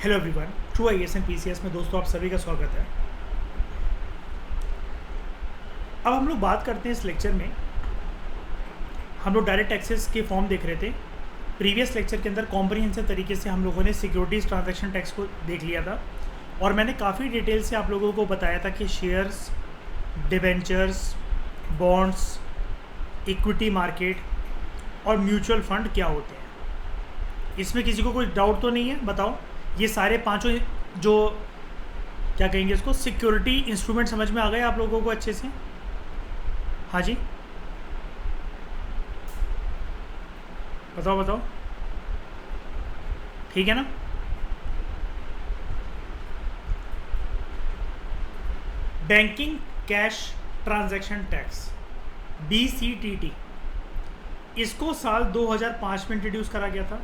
Hello everyone, true IAS and PCS में दोस्तों आप सभी का स्वागत है। अब हम लोग बात करते हैं इस लेक्चर में। हम लोग डायरेक्ट एक्सेस के फॉर्म देख रहे थे। प्रीवियस लेक्चर के अंदर कॉम्प्रिहेंसिव तरीके से हम लोगों ने सिक्योरिटीज़ ट्रांजैक्शन टैक्स को देख लिया था और मैंने काफ़ी डिटेल से आप लोगों को बताया था कि shares, debentures, bonds, equity market और म्यूचुअल फंड क्या होते हैं। इसमें किसी को कोई डाउट तो नहीं है? बताओ। ये सारे पांचों जो क्या कहेंगे इसको, सिक्योरिटी इंस्ट्रूमेंट समझ में आ गए आप लोगों को अच्छे से? हाँ जी, बताओ बताओ। ठीक है ना? Banking cash transaction tax BCTT, इसको साल 2005 में इंट्रोड्यूस करा गया था।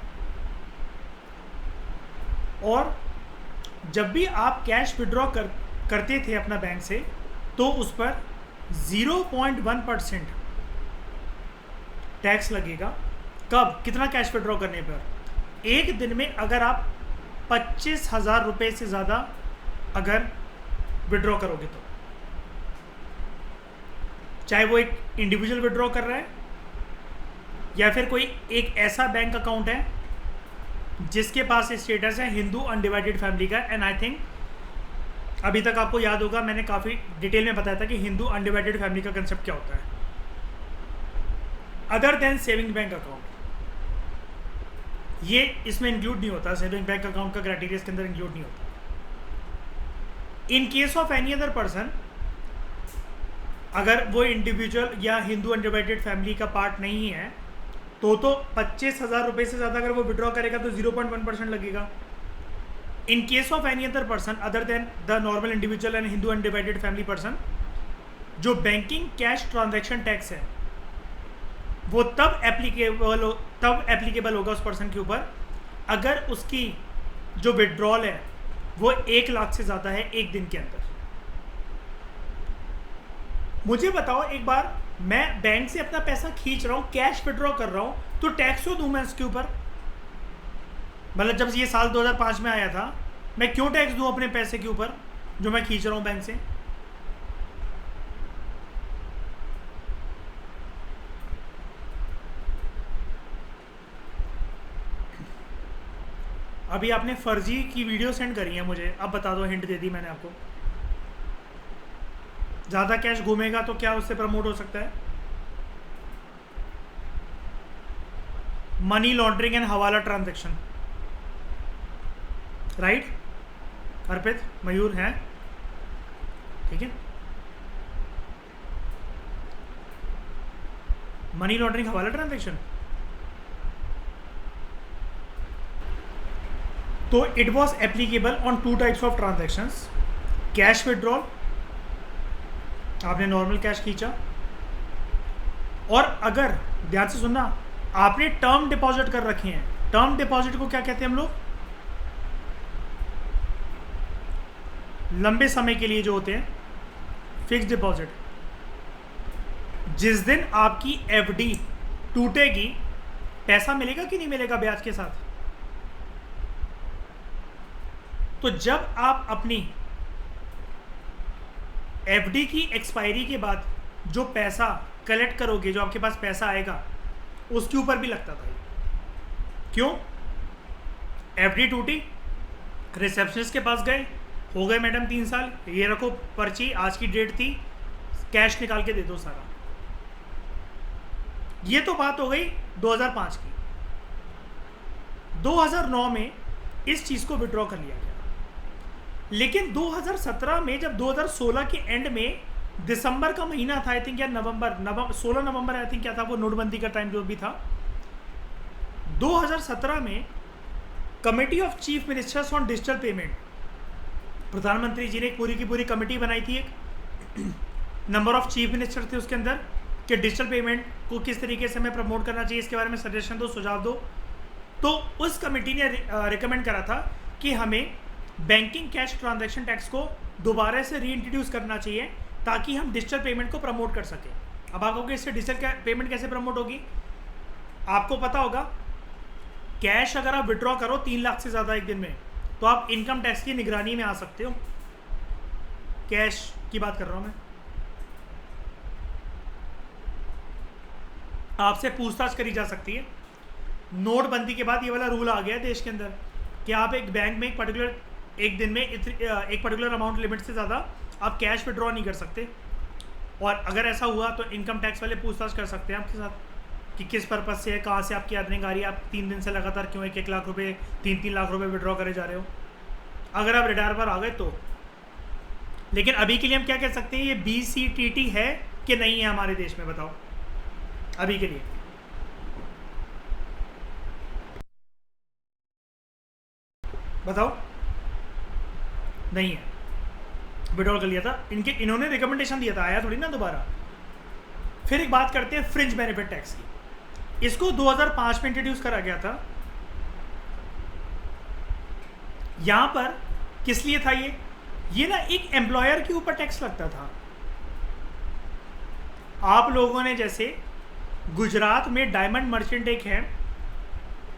और जब भी आप कैश विड्रॉ करते थे अपना बैंक से तो उस पर 0.1% टैक्स लगेगा। कब? कितना कैश विड्रॉ करने पर? एक दिन में अगर आप 25,000 रुपये से ज़्यादा अगर विड्रॉ करोगे तो, चाहे वो एक इंडिविजुअल विड्रॉ कर रहा है या फिर कोई एक ऐसा बैंक अकाउंट है जिसके पास स्टेटस है हिंदू अनडिवाइडेड फैमिली का। एंड आई थिंक अभी तक आपको याद होगा मैंने काफ़ी डिटेल में बताया था कि हिंदू अनडिवाइडेड फैमिली का कंसेप्ट क्या होता है। Other than saving bank account, ये इसमें इंक्लूड नहीं होता। सेविंग बैंक अकाउंट का क्राइटेरिया इसके अंदर इंक्लूड नहीं होता। In case of any other person, अगर वो इंडिविजुअल या हिंदू अनडिवाइडेड फैमिली का पार्ट नहीं है तो 25,000 रुपये से ज़्यादा अगर वो विड्रॉ करेगा तो 0.1% लगेगा। In case of any other person other than the normal individual and Hindu undivided family person, जो बैंकिंग कैश ट्रांजैक्शन टैक्स है वो तब एप्लीकेबल होगा उस पर्सन के ऊपर अगर उसकी जो विड्रॉल है वो 1 लाख से ज़्यादा है एक दिन के अंदर। मुझे बताओ एक बार, मैं बैंक से अपना पैसा खींच रहा हूँ, कैश विड्रॉ कर रहा हूँ, तो टैक्स क्यों दूँ मैं इसके ऊपर? मतलब जब ये साल 2005 में आया था, मैं क्यों टैक्स दूँ अपने पैसे के ऊपर जो मैं खींच रहा हूँ बैंक से? अभी आपने फर्जी की वीडियो सेंड करी है मुझे, अब बता दो, हिंट दे दी मैंने आपको। ज़्यादा कैश घूमेगा तो क्या उससे प्रमोट हो सकता है? मनी लॉन्ड्रिंग एंड हवाला ट्रांजैक्शन, राइट? अर्पित, मयूर हैं, ठीक है। मनी लॉन्ड्रिंग, हवाला ट्रांजैक्शन, तो it was applicable on 2 types of transactions. Cash withdrawal, आपने नॉर्मल कैश खींचा, और अगर ध्यान से सुनना, आपने टर्म डिपॉजिट कर रखे हैं। टर्म डिपॉजिट को क्या कहते हैं हम लोग? लंबे समय के लिए जो होते हैं, फिक्स्ड डिपॉजिट। जिस दिन आपकी एफडी टूटेगी, पैसा मिलेगा कि नहीं मिलेगा ब्याज के साथ? तो जब आप अपनी एफडी की एक्सपायरी के बाद जो पैसा कलेक्ट करोगे, जो आपके पास पैसा आएगा, उसके ऊपर भी लगता था। क्यों? एफडी टूटी, रिसेप्शनिस्ट के पास गए, हो गए मैडम 3 साल, ये रखो पर्ची, आज की डेट थी, कैश निकाल के दे दो सारा। ये तो बात हो गई 2005 की। 2009 में इस चीज़ को विड्रॉ कर लिया गया। लेकिन 2017 में, जब 2016 के एंड में दिसंबर का महीना था आई थिंक, या नवंबर 16 नवंबर आई थिंक क्या था वो, नोटबंदी का टाइम जो भी था, 2017 में committee of chief ministers on digital payment, प्रधानमंत्री जी ने एक पूरी की पूरी कमेटी बनाई थी। एक नंबर ऑफ चीफ मिनिस्टर थे उसके अंदर कि डिजिटल पेमेंट को किस तरीके से हमें प्रमोट करना चाहिए, इसके बारे में सजेशन दो, सुझाव दो। तो उस कमेटी ने रिकमेंड करा था कि हमें बैंकिंग कैश ट्रांजैक्शन टैक्स को दोबारा से रीइंट्रोड्यूस करना चाहिए ताकि हम डिजिटल पेमेंट को प्रमोट कर सकें। अब आप कहोगे इससे डिजिटल पेमेंट कैसे प्रमोट होगी? आपको पता होगा कैश अगर आप विड्रॉ करो 3 लाख से ज़्यादा एक दिन में तो आप इनकम टैक्स की निगरानी में आ सकते हो। कैश की बात कर रहा हूँ मैं। आपसे पूछताछ करी जा सकती है। नोटबंदी के बाद ये वाला रूल आ गया है देश के अंदर कि आप एक बैंक में एक दिन में एक पर्टिकुलर अमाउंट लिमिट से ज़्यादा आप कैश विड्रॉ नहीं कर सकते। और अगर ऐसा हुआ तो इनकम टैक्स वाले पूछताछ कर सकते हैं आपके साथ कि किस पर्पज़ से है, कहाँ से आपकी अर्निंग आ रही है, आप 3 दिन से लगातार क्यों 1-1 लाख रुपए 3-3 लाख रुपए विड्रॉ करे जा रहे हो, अगर आप रिटायर पर आ गए तो। लेकिन अभी के लिए हम क्या कह सकते हैं, ये BCTT है कि नहीं है हमारे देश में, बताओ अभी के लिए। बताओ, नहीं है, विड्रॉल कर लिया था इन्होंने रिकमेंडेशन दिया था, आया थोड़ी ना दोबारा। फिर एक बात करते हैं फ्रिंज बेनिफिट टैक्स की। इसको 2005 में इंट्रोड्यूस करा गया था। यहां पर किस लिए था ये ना एक एम्प्लॉयर के ऊपर टैक्स लगता था। आप लोगों ने जैसे गुजरात में डायमंड मर्चेंट एक है,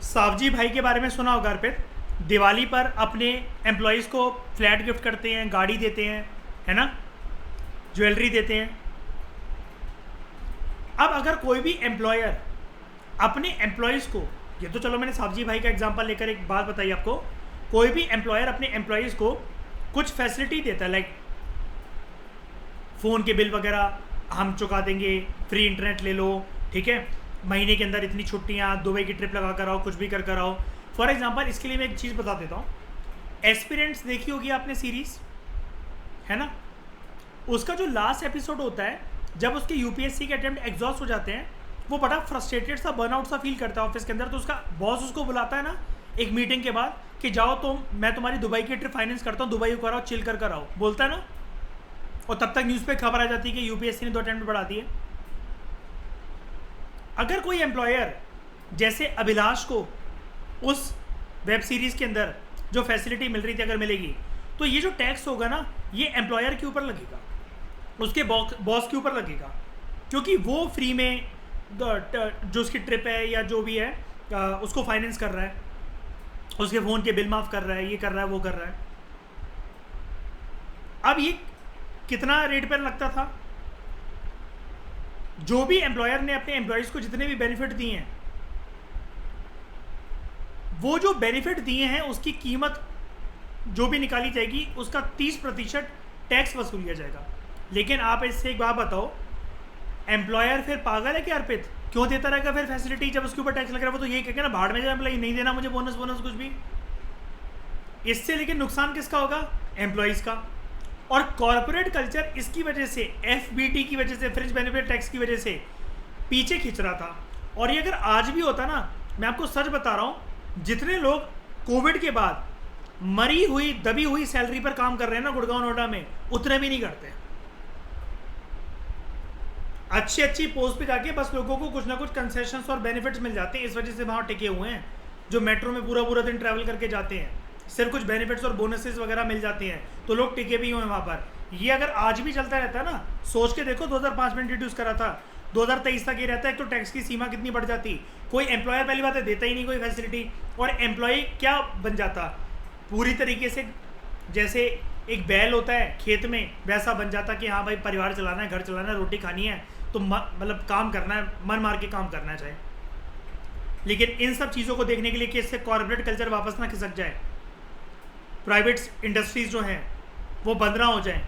सावजी भाई के बारे में सुना होगा अर्पित, दिवाली पर अपने एम्प्लॉयज़ को फ्लैट गिफ्ट करते हैं, गाड़ी देते हैं, है ना, ज्वेलरी देते हैं। अब अगर कोई भी एम्प्लॉयर अपने एम्प्लॉयज़ को, ये तो चलो मैंने सावजी भाई का एग्जांपल लेकर एक बात बताई आपको, कोई भी एम्प्लॉयर अपने एम्प्लॉयज़ को कुछ फैसिलिटी देता है, लाइक फ़ोन के बिल वगैरह हम चुका देंगे, फ्री इंटरनेट ले लो, ठीक है, महीने के अंदर इतनी छुट्टियाँ, दुबई की ट्रिप लगा कर आओ, कुछ भी कर आओ। फॉर एग्जांपल इसके लिए मैं एक चीज़ बता देता हूँ। एस्पिरेंट्स देखी होगी आपने सीरीज़, है ना, उसका जो लास्ट एपिसोड होता है, जब उसके UPSC के अटेम्प्ट एग्जॉस्ट हो जाते हैं, वो बड़ा फ्रस्ट्रेटेड सा, बर्नआउट सा फील करता है ऑफिस के अंदर। तो उसका बॉस उसको बुलाता है ना एक मीटिंग के बाद कि जाओ मैं तुम्हारी दुबई की ट्रिप फाइनेंस करता हूँ, दुबई को कराओ, चिल कर आओ, बोलता है ना। और तब तक न्यूज़ पे खबर आ जाती है कि UPSC ने 2 अटेम्प्ट बढ़ा दिए। अगर कोई एम्प्लॉयर जैसे अभिलाष को उस वेब सीरीज़ के अंदर जो फैसिलिटी मिल रही थी अगर मिलेगी, तो ये जो टैक्स होगा ना, ये एम्प्लॉयर के ऊपर लगेगा, उसके बॉस के ऊपर लगेगा, क्योंकि वो फ्री में जो उसकी ट्रिप है या जो भी है उसको फाइनेंस कर रहा है, उसके फ़ोन के बिल माफ़ कर रहा है, ये कर रहा है, वो कर रहा है। अब ये कितना रेट पर लगता था? जो भी एम्प्लॉयर ने अपने एम्प्लॉयज़ को जितने भी बेनिफिट दिए हैं, वो जो बेनिफिट दिए हैं उसकी कीमत जो भी निकाली जाएगी, उसका 30% टैक्स वसूल लिया जाएगा। लेकिन आप इससे एक बात बताओ, एम्प्लॉयर फिर पागल है क्या अर्पित? क्यों देता रहेगा फिर फैसिलिटी जब उसके ऊपर टैक्स लग रहा है? वो तो यही कहेगा ना, भाड़ में जाए एम्प्लॉय, नहीं देना मुझे बोनस कुछ भी। इससे लेकिन नुकसान किसका होगा? एम्प्लॉयज़ का। और कॉर्पोरेट कल्चर इसकी वजह से, FBT की वजह से, फ्रिंज बेनिफिट टैक्स की वजह से पीछे खींच रहा था। और ये अगर आज भी होता ना, मैं आपको सच बता रहा हूँ, जितने लोग कोविड के बाद मरी हुई दबी हुई सैलरी पर काम कर रहे हैं ना गुड़गांव नोएडा में, उतने भी नहीं करते। अच्छी पोस्ट पे जाके बस लोगों को कुछ ना कुछ कंसेशंस और बेनिफिट्स मिल जाते हैं, इस वजह से वहाँ टिके हुए हैं। जो मेट्रो में पूरा दिन ट्रैवल करके जाते हैं, सिर्फ कुछ बेनिफिट्स और बोनसेस वगैरह मिल जाते हैं, तो लोग टिके भी हुए हैं वहाँ पर। ये अगर आज भी चलता रहता है ना, सोच के देखो 2005 में इंट्रोड्यूस करा था, 2023 तक ये रहता है, तो टैक्स की सीमा कितनी बढ़ जाती। कोई एम्प्लॉयर पहली बात है देता ही नहीं कोई फैसिलिटी, और एम्प्लॉय क्या बन जाता, पूरी तरीके से जैसे एक बैल होता है खेत में, वैसा बन जाता कि हाँ भाई परिवार चलाना है, घर चलाना है, रोटी खानी है, तो मतलब काम करना है, मन मार के काम करना चाहिए। लेकिन इन सब चीज़ों को देखने के लिए कि इससे कॉर्पोरेट कल्चर वापस ना खिसक जाए, प्राइवेट इंडस्ट्रीज जो हैं वो बंद ना हो जाएं,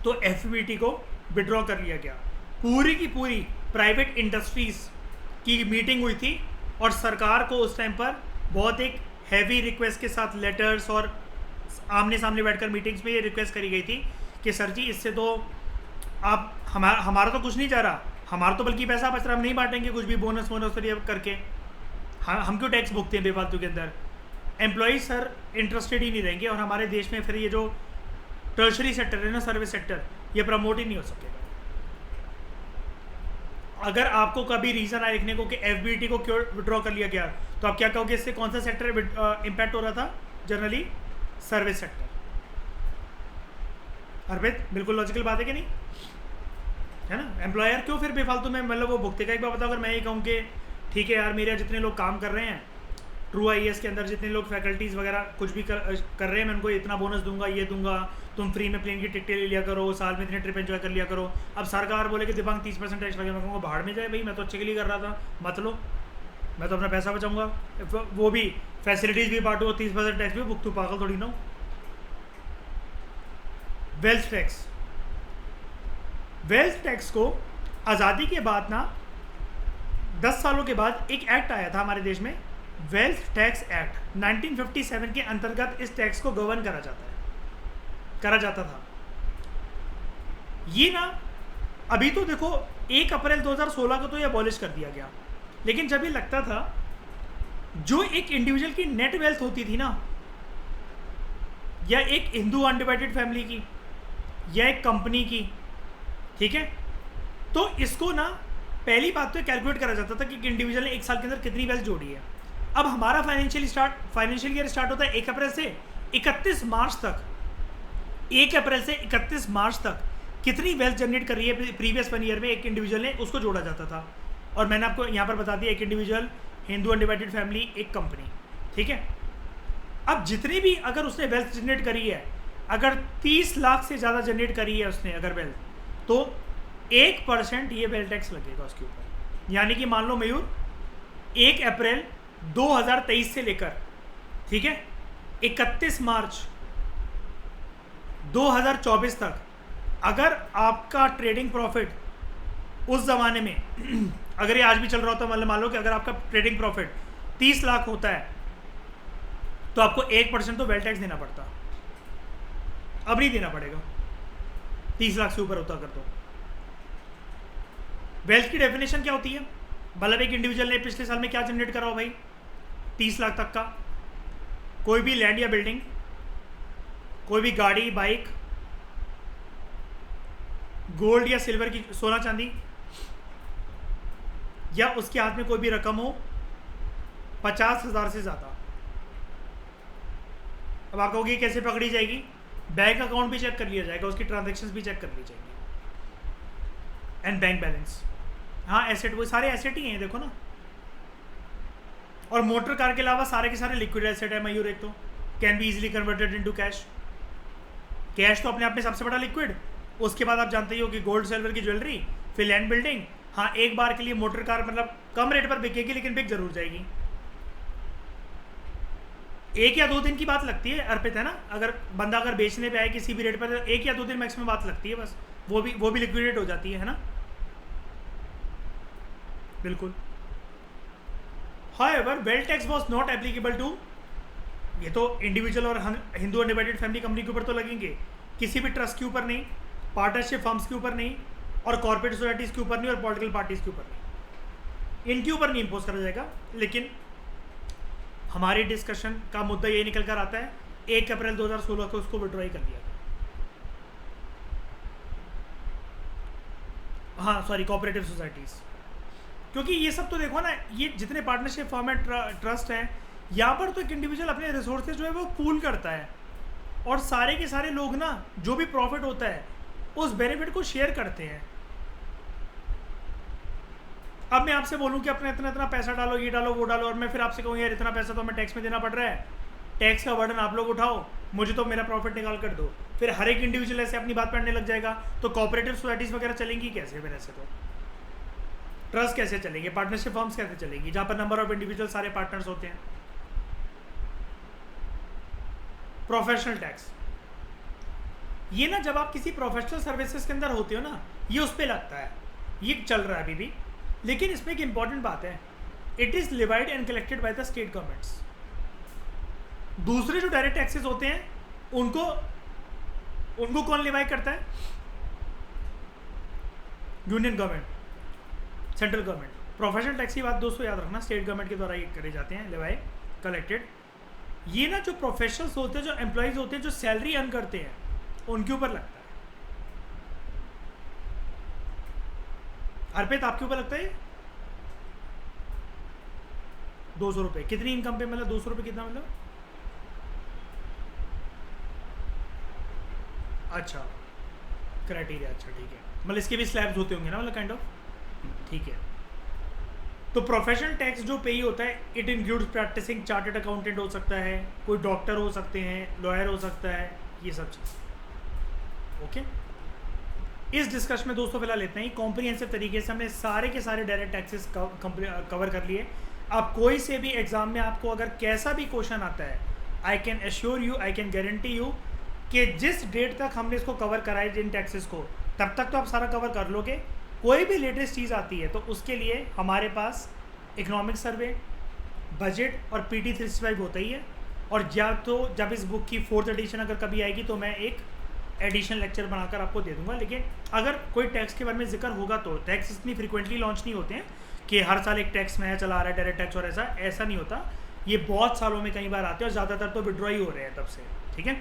तो FBT को विड्रॉ कर लिया गया। पूरी की पूरी प्राइवेट इंडस्ट्रीज़ की मीटिंग हुई थी और सरकार को उस टाइम पर बहुत एक हैवी रिक्वेस्ट के साथ लेटर्स और आमने सामने बैठकर मीटिंग्स में ये रिक्वेस्ट करी गई थी कि सर जी इससे तो आप हमारा तो कुछ नहीं जा रहा, हमारा तो बल्कि पैसा बच रहा, हम नहीं बांटेंगे कुछ भी बोनस करके, हम क्यों टैक्स भुगते हैं बेफालतू के अंदर। एम्प्लॉयज़ सर इंटरेस्टेड ही नहीं रहेंगे और हमारे देश में फिर ये जो टर्शरी सेक्टर है ना, सर्विस सेक्टर, ये प्रमोट ही नहीं हो सकेगा। अगर आपको कभी रीज़न आए लिखने को कि FBT को क्यों विड्रॉ कर लिया गया, तो आप क्या कहोगे इससे कौन सा सेक्टर इम्पैक्ट हो रहा था? Generally service sector. अर्पित बिल्कुल लॉजिकल बात है कि नहीं, है ना? एम्प्लॉयर क्यों फिर बेफालतू में मतलब वो भुगतेगा? एक बार बताओ, अगर मैं ये कहूँ कि ठीक है यार मेरे जितने लोग काम कर रहे हैं ट्रू आईएएस के अंदर जितने लोग फैकल्टीज़ वगैरह कुछ भी कर रहे हैं, मैं उनको इतना बोनस दूंगा, ये दूंगा, तुम फ्री में प्लेन की टिकटें ले लिया करो, साल में इतने ट्रिप एंजॉय कर लिया करो। अब सरकार बोले कि दिमाग 30% टैक्स लगे, मैं कहूँगा भाड़ में जाए भाई, मैं तो अच्छे के लिए कर रहा था, मत लो, मैं तो अपना पैसा बचाऊंगा, वो भी फैसिलिटीज़ भी बांटूंगा, 30% टैक्स भी भुगतू, पागल थोड़ी ना। वेल्थ टैक्स, वेल्थ टैक्स को आज़ादी के बाद ना 10 सालों के बाद एक एक्ट आया था हमारे देश में, वेल्थ टैक्स एक्ट 1957 के अंतर्गत इस टैक्स को गवर्न करा जाता था। ये ना अभी तो देखो 1 अप्रैल 2016 को तो ये अबॉलिश कर दिया गया, लेकिन जब ये लगता था जो एक इंडिविजुअल की नेट वेल्थ होती थी ना, या एक हिंदू अनडिवाइडेड फैमिली की या एक कंपनी की, ठीक है, तो इसको ना पहली बात तो कैलकुलेट करा जाता था कि इंडिविजुअल ने 1 साल के अंदर कितनी वेल्थ जोड़ी है। अब हमारा फाइनेंशियल ईयर स्टार्ट होता है 1 अप्रैल से 31 मार्च तक। 1 अप्रैल से 31 मार्च तक कितनी वेल्थ जनरेट कर रही है प्रीवियस 1 ईयर में एक इंडिविजुअल ने, उसको जोड़ा जाता था। और मैंने आपको यहाँ पर बता दिया, एक इंडिविजुअल, हिंदू अनडिवाइडेड फैमिली, एक कंपनी, ठीक है। अब जितनी भी अगर उसने वेल्थ जनरेट करी है, अगर 30 लाख से ज़्यादा जनरेट करी है उसने अगर वेल्थ, तो 1% ये वेल्थ टैक्स लगेगा उसके ऊपर। यानी कि मान लो मयूर 1 अप्रैल 2023 से लेकर, ठीक है, 31 मार्च 2024 तक अगर आपका ट्रेडिंग प्रॉफिट उस ज़माने में अगर ये आज भी चल रहा होता, मतलब मान लो कि अगर आपका ट्रेडिंग प्रॉफिट 30 लाख होता है तो आपको 1% तो वेल्थ टैक्स देना पड़ता। अब नहीं देना पड़ेगा 30 लाख से ऊपर होता अगर। तो वेल्थ की डेफिनेशन क्या होती है, मतलब एक इंडिविजुअल ने पिछले साल में क्या जनरेट करा हो भाई, 30 लाख तक का, कोई भी लैंड या बिल्डिंग, कोई भी गाड़ी, बाइक, गोल्ड या सिल्वर की, सोना चांदी, या उसके हाथ में कोई भी रकम हो 50,000 से ज़्यादा। अब आप कहोगे कैसे पकड़ी जाएगी, बैंक अकाउंट भी चेक कर लिया जाएगा, उसकी ट्रांजैक्शंस भी चेक कर ली जाएंगी, एंड बैंक बैलेंस। हाँ, एसेट, वो सारे एसेट ही हैं, देखो ना। और मोटर कार के अलावा सारे के सारे लिक्विड एसेट है मयूर। एक तो can be easily converted into cash. Cash तो अपने आप में सबसे बड़ा लिक्विड। उसके बाद आप जानते ही हो कि गोल्ड सिल्वर की ज्वेलरी, फिर लैंड बिल्डिंग। हाँ, एक बार के लिए मोटर कार मतलब कम रेट पर बिकेगी, लेकिन बिक जरूर जाएगी। 1 या 2 दिन की बात लगती है अर्पित, है ना। अगर बंदा अगर बेचने पे आए किसी भी रेट पर, 1 या 2 दिन मैक्सिमम बात लगती है बस, वो भी लिक्विडेट हो जाती है ना। बिल्कुल। However, wealth tax was not applicable to, ये तो इंडिविजुअल और हिंदू अनडिवाइडेड फैमिली कंपनी के ऊपर तो लगेंगे, किसी भी ट्रस्ट के ऊपर नहीं, पार्टनरशिप फर्म्स के ऊपर नहीं, और कॉर्पोरेट सोसाइटीज़ के ऊपर नहीं, और पॉलिटिकल पार्टीज़ के ऊपर नहीं, इनके ऊपर नहीं इम्पोज करा जाएगा। लेकिन हमारी डिस्कशन का मुद्दा ये निकल कर आता है 1 अप्रैल 2016 को उसको विड्रॉ कर दिया गया। हाँ सॉरी, कोऑपरेटिव सोसाइटीज़, क्योंकि ये सब तो देखो ना, ये जितने पार्टनरशिप फर्म है, ट्रस्ट हैं, यहाँ पर तो एक इंडिविजुअल अपने रिसोर्सेज जो है वो पूल करता है, और सारे के सारे लोग ना जो भी प्रॉफिट होता है उस बेनिफिट को शेयर करते हैं। अब मैं आपसे बोलूँ कि अपना इतना इतना पैसा डालो, ये डालो, वो डालो, और मैं फिर आपसे कहूँ यार इतना पैसा तो हमें टैक्स में देना पड़ रहा है, टैक्स का बर्डन आप लोग उठाओ, मुझे तो मेरा प्रॉफिट निकाल कर दो। फिर हर एक इंडिविजुअल ऐसे अपनी बात पढ़ने लग जाएगा, तो कोऑपरेटिव सोसाइटीज़ वगैरह चलेंगी कैसे फिर? ऐसे तो ट्रस्ट कैसे चलेंगे, पार्टनरशिप फर्म्स कैसे चलेंगी, जहाँ पर नंबर ऑफ इंडिविजुअल सारे पार्टनर्स होते हैं। प्रोफेशनल टैक्स, ये ना जब आप किसी प्रोफेशनल सर्विसेज के अंदर होते हो ना, ये उस पर लगता है, ये चल रहा है अभी भी। लेकिन इसमें एक इंपॉर्टेंट बात है, it is levied and collected by the state governments. दूसरे जो डायरेक्ट टैक्सेस होते हैं उनको कौन लिवाई करता है? Union government, central government. Professional tax की बात दोस्तों याद रखना, स्टेट गवर्नमेंट के द्वारा ये करे जाते हैं, लिवाई, कलेक्टेड। ये ना जो प्रोफेशनल्स होते हैं, जो एम्प्लॉयज़ होते हैं, जो सैलरी अर्न करते हैं, उनके ऊपर लगता है। अर्पित आपके ऊपर लगता है 200 रुपये। कितनी इनकम पे मतलब 200 रुपये कितना मतलब? अच्छा, क्राइटेरिया, अच्छा ठीक है, मतलब इसके भी स्लैब्स होते होंगे ना, मतलब काइंड ऑफ, ठीक है। तो प्रोफेशनल टैक्स जो पेई होता है it includes practising chartered accountant हो सकता है, कोई डॉक्टर हो सकते हैं, लॉयर हो सकता है, ये सब चीज़। ओके, इस डिस्कशन में दोस्तों फिलहाल इतना ही। कॉम्प्रिहेंसिव तरीके से हमने सारे के सारे डायरेक्ट टैक्सेस कवर कर लिए। अब कोई से भी एग्जाम में आपको अगर कैसा भी क्वेश्चन आता है, I can assure you, I can guarantee you कि जिस डेट तक हमने इसको कवर कराए जिन टैक्सेस को, तब तक तो आप सारा कवर कर लोगे। कोई भी लेटेस्ट चीज़ आती है तो उसके लिए हमारे पास इकोनॉमिक सर्वे, बजट और PT 365 होता ही है। और या तो जब इस बुक की 4th एडिशन अगर कभी आएगी तो मैं एक एडिशनल लेक्चर बनाकर आपको दे दूंगा। लेकिन अगर कोई टैक्स के बारे में जिक्र होगा तो टैक्स इतनी फ्रीक्वेंटली लॉन्च नहीं होते हैं कि हर साल एक टैक्स नया चला आ रहा है डायरेक्ट टैक्स, और ऐसा नहीं होता। ये बहुत सालों में कई बार आते हैं और ज़्यादातर तो विड्रॉ ही हो रहे हैं तब से। ठीक है,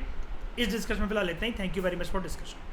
इस डिस्कशन में फिलहाल इतना ही। Thank you very much for discussion.